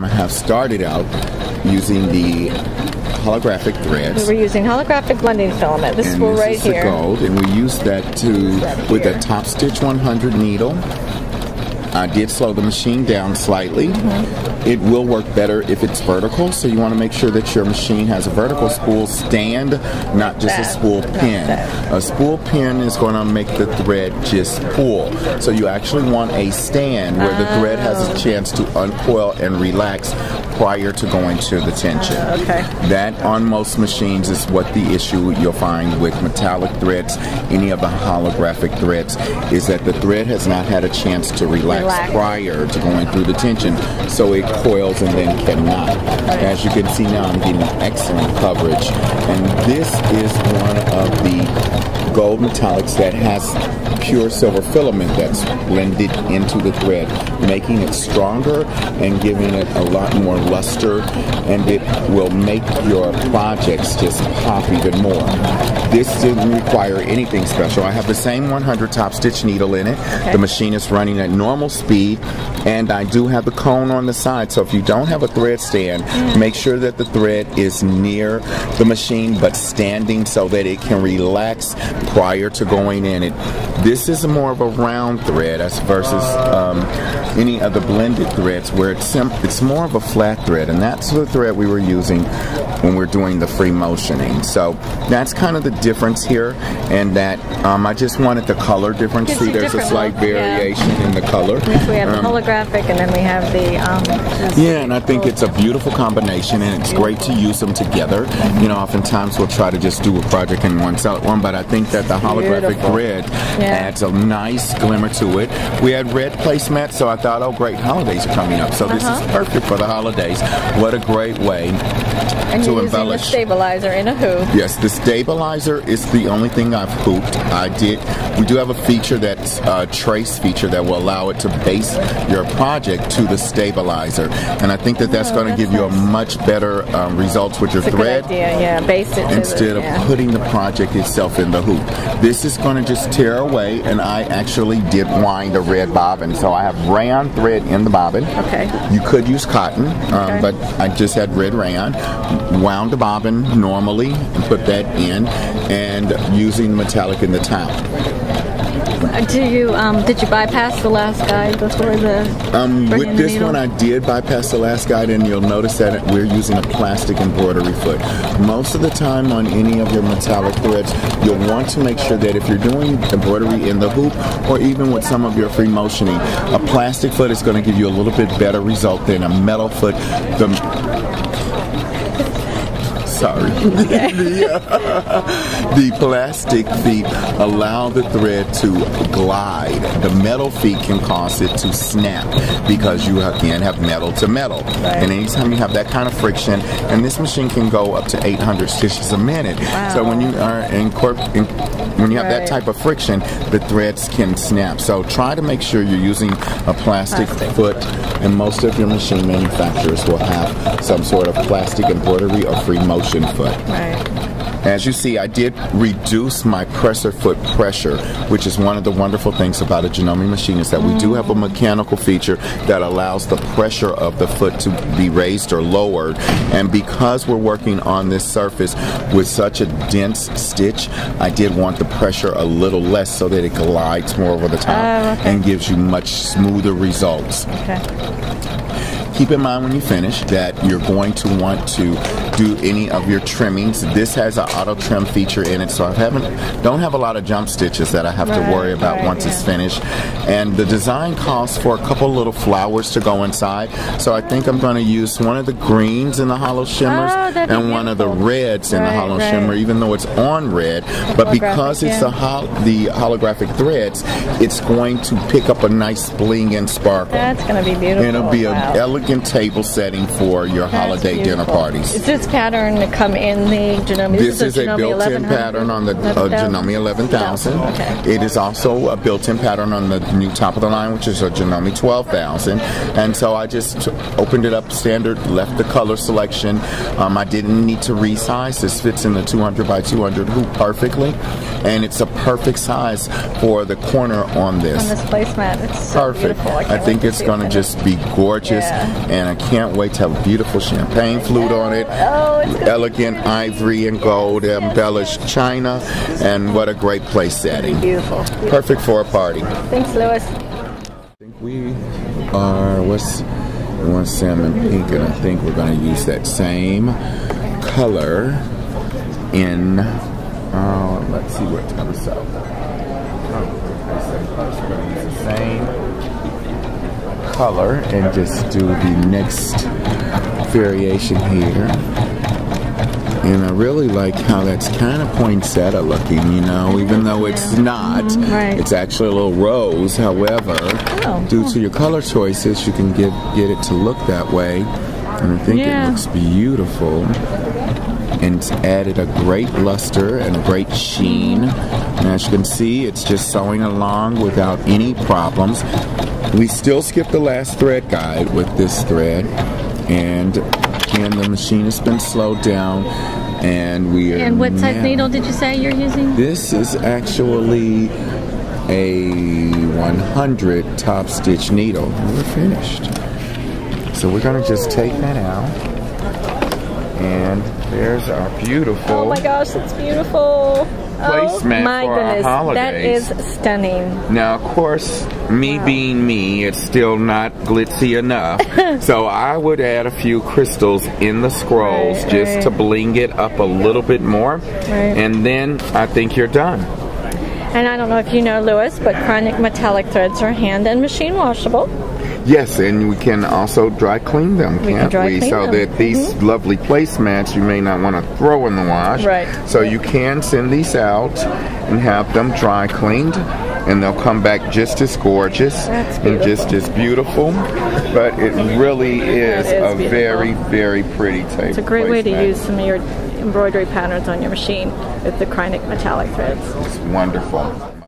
I have started out using the holographic threads. We were using holographic blending filament. This spool right here. This is the gold, and we use that with a top stitch 100 needle. I did slow the machine down slightly. It will work better if it's vertical, so you want to make sure that your machine has a vertical spool stand, not just a spool pin. A spool pin is going to make the thread just pull. So you actually want a stand where the thread has a chance to uncoil and relax prior to going to the tension. That on most machines is what the issue you'll find with metallic threads, any of the holographic threads, is that the thread has not had a chance to relax prior to going through the tension, so it coils and then cannot. As you can see now, I'm getting excellent coverage, and this is one of the gold metallics that has pure silver filament that's blended into the thread, making it stronger and giving it a lot more luster, and it will make your projects just pop even more. This didn't require anything special. I have the same 100 top stitch needle in it. The machine is running at normal speed, and I do have the cone on the side, so if you don't have a thread stand, make sure that the thread is near the machine but standing so that it can relax prior to going in it. This is more of a round thread as versus any of the blended threads where it's more of a flat thread, and that's the thread we were using when we're doing the free motioning. So that's kind of the difference here, and that I just wanted the color difference. See, there's a slight variation in the color. Yes, we have the holographic, and then we have the and I think it's a beautiful combination, and it's great to use them together. You know, oftentimes we'll try to just do a project in one, sell it one, but I think that the holographic thread adds a nice glimmer to it. We had red placemat, so I thought, oh great, holidays are coming up, so this is perfect for the holidays. What a great way to embellish. The stabilizer in a hoop. Yes, the stabilizer is the only thing I've hooped. We do have a feature that's a trace feature that will allow it to base your project to the stabilizer, and I think that that's going to give you a much better results with your thread. Good idea. Yeah, base it instead of putting the project itself in the hoop. This is going to just tear away, and I actually did wind a red bobbin, so I have rayon thread in the bobbin. You could use cotton, but I just had red rayon. Wound the bobbin normally and put that in, and using metallic in the top. Did you bypass the last guide before with this one I did bypass the last guide, and you'll notice that we're using a plastic embroidery foot. Most of the time on any of your metallic threads, you'll want to make sure that if you're doing embroidery in the hoop, or even with some of your free motioning, a plastic foot is going to give you a little bit better result than a metal foot. The plastic feet allow the thread to glide. The metal feet can cause it to snap because you again have metal to metal. And anytime you have that kind of friction, and this machine can go up to 800 stitches a minute. So when you are when you have that type of friction, the threads can snap. So try to make sure you're using a plastic foot, and most of your machine manufacturers will have some sort of plastic embroidery or free motion foot. As you see, I did reduce my presser foot pressure, which is one of the wonderful things about a Janome machine, is that we do have a mechanical feature that allows the pressure of the foot to be raised or lowered. And because we're working on this surface with such a dense stitch, I did want the pressure a little less so that it glides more over the top and gives you much smoother results. Keep in mind when you finish that you're going to want to do any of your trimmings. This has an auto trim feature in it, so I don't have a lot of jump stitches that I have to worry about once it's finished. And the design calls for a couple little flowers to go inside, so I think I'm going to use one of the greens in the hollow shimmers and one of the reds in the hollow shimmer, even though it's on red. But because it's the holographic threads, it's going to pick up a nice bling and sparkle. That's going to be beautiful. It'll be an elegant table setting for your holiday dinner parties. It's pattern come in the Janome? This is a built-in pattern on the Janome 11,000. Okay. It is also a built-in pattern on the new top of the line, which is a Janome 12,000. And so I just opened it up standard, left the color selection. I didn't need to resize. This fits in the 200 by 200 hoop perfectly, and it's a perfect size for the corner on this. On this placemat, it's so Perfect. beautiful. I think it's going to just be gorgeous, and I can't wait to have a beautiful champagne flute on it. Oh, it's Elegant ivory and gold embellished china, and what a great place setting. beautiful. Perfect for a party. Thanks, Louis. I think we are, we want salmon pink, and I think we're going to use that same color in, let's see what's going to sell. We're going to use the same color and just do the next variation here. And I really like how that's kind of poinsettia looking, you know, even though it's not. Right. It's actually a little rose. However, due to your color choices, you can get it to look that way. And I think it looks beautiful. And it's added a great luster and a great sheen. And as you can see, it's just sewing along without any problems. We still skip the last thread guide with this thread. And again, the machine has been slowed down, and we are. And what size needle did you say you're using? This is actually a 100 top stitch needle. And we're finished. So we're going to just take that out, and there's our beautiful. Oh my gosh, that's beautiful. Placemat for our holidays. That is stunning. Now, of course, me being me, it's still not glitzy enough. So I would add a few crystals in the scrolls just to bling it up a little bit more. And then I think you're done. And I don't know if you know, Louis, but chronic metallic threads are hand and machine washable. Yes, and we can also dry clean them, can't we? So that these lovely placemats you may not want to throw in the wash. Right. So you can send these out and have them dry cleaned, and they'll come back just as gorgeous and just as beautiful. But it really is a very, very pretty table. It's a great way to use some of your embroidery patterns on your machine with the chronic metallic threads. It's wonderful.